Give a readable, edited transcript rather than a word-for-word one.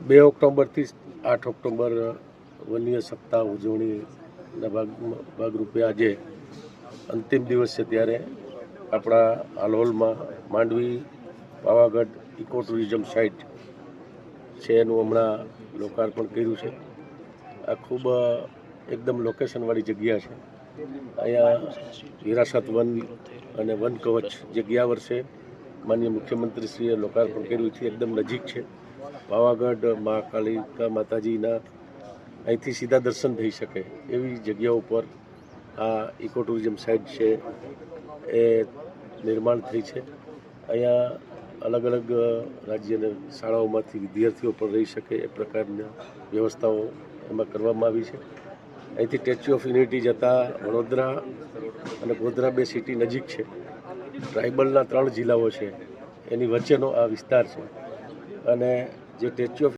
2 ઓક્ટોબરથી 8 ઓક્ટોબર વન્ય સપ્તાહ ઉજવણીના ભાગરૂપે આજે અંતિમ દિવસ છે, ત્યારે આપણા હાલોલમાં Mandvi Pavagadh eco tourism site છે એનું હમણાં લોકાર્પણ કર્યું છે. આ ખૂબ એકદમ લોકેશનવાળી જગ્યા છે. અહીંયા વિરાસત વન અને વન કવચ જે ગયા વર્ષે માનનીય મુખ્યમંત્રીશ્રીએ લોકાર્પણ કર્યું છે, એકદમ નજીક છે. પાવાગઢ મા કાલિકા માતાજીના અહીંથી સીધા દર્શન થઈ શકે એવી જગ્યાઓ પર આ ઇકો ટુરિઝમ સાઇટ છે એ નિર્માણ થઈ છે. અહીંયા અલગ અલગ રાજ્યના શાળાઓમાંથી વિદ્યાર્થીઓ પણ રહી શકે એ પ્રકારના વ્યવસ્થાઓ એમાં કરવામાં આવી છે. અહીંથી સ્ટેચ્યુ ઓફ યુનિટી જતાં વડોદરા અને ગોધરા 2 સિટી નજીક છે. ટ્રાઇબલના 3 જિલ્લાઓ છે એની વચ્ચેનો આ વિસ્તાર છે અને જે સ્ટેચ્યુ ઓફ